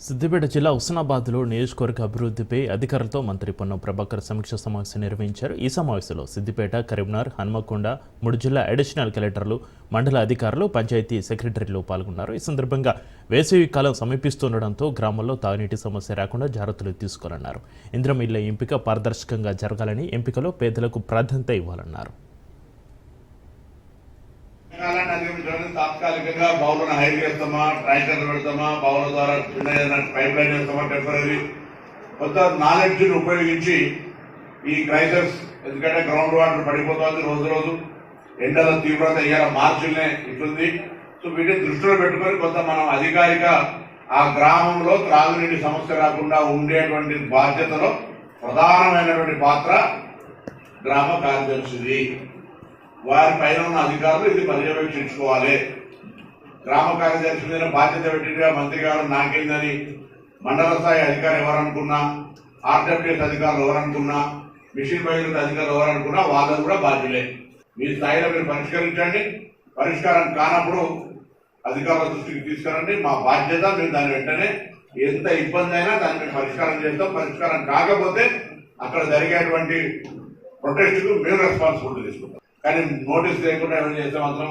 సిద్దిపేట జిల్లా హుస్నాబాద్లో నియోజకవర్గ అభివృద్ధిపై అధికారులతో మంత్రి పొన్నం ప్రభాకర్ సమీక్ష సమావేశం నిర్వహించారు. ఈ సమావేశంలో సిద్దిపేట, కరీంనగర్, హన్మకొండ 3 జిల్లా అడిషనల్ కలెక్టర్లు, మండల అధికారులు, పంచాయతీ సెక్రటరీలు పాల్గొన్నారు. ఈ సందర్భంగా వేసవి కాలం సమీపిస్తుండటంతో గ్రామాల్లో తాగునీటి సమస్య రాకుండా జాగ్రత్తలు తీసుకోవాలన్నారు. ఇందిరమ్మ ఇళ్ల ఎంపిక పారదర్శకంగా జరగాలని, ఎంపికలో పేదలకు ప్రాధాన్యత ఇవ్వాలన్నారు. తాత్కాలికంగా బౌలను హైర్ చేస్తామా, ట్రాక్టర్లు పెడతామా, బౌల ద్వారా చిన్న పైప్ లైన్ చేస్తామా, టెంపరీ కొత్త నాలెడ్జ్ని ఉపయోగించి ఈ క్రైసిస్, ఎందుకంటే గ్రౌండ్ వాటర్ పడిపోతుంది రోజు రోజు, ఎండల తీవ్రత ఇవాళ మార్చినే ఇస్తుంది. సో వీటిని దృష్టిలో పెట్టుకొని కొంత మనం అధికారిక ఆ గ్రామంలో త్రాగునీటి సమస్య రాకుండా ఉండేటువంటి బాధ్యతలో ప్రధానమైనటువంటి పాత్ర గ్రామ కార్యదర్శిది. వారి పైన ఉన్న అధికారులు ఇది పర్యవేక్షించుకోవాలి. గ్రామ కార్యదర్శి మీద బాధ్యత పెట్టిగా మంత్రి గారు నాకేందని మండల స్థాయి అధికారులు ఎవరనుకున్నా, ఆర్డబ్ల్యూఎస్ అధికారులు ఎవరనుకున్నా, మిషన్ బయలు అధికారులు ఎవరనుకున్నా వాళ్ళకు కూడా బాధ్యులే. మీ స్థాయిలో మీరు పరిష్కరించండి. పరిష్కారం కానప్పుడు అధికారుల దృష్టికి తీసుకురండి. మా బాధ్యత, మేము దాని వెంటనే ఎంత ఇబ్బంది అయినా దాన్ని మేము పరిష్కారం చేస్తాం. పరిష్కారం కాకపోతే అక్కడ జరిగేటువంటి ప్రొటెస్ట్కు మేము రెస్పాన్సిబిలిటీ తీసుకుంటాం. కానీ నోటీస్ లేకుండా ఏమైనా చేస్తే మాత్రం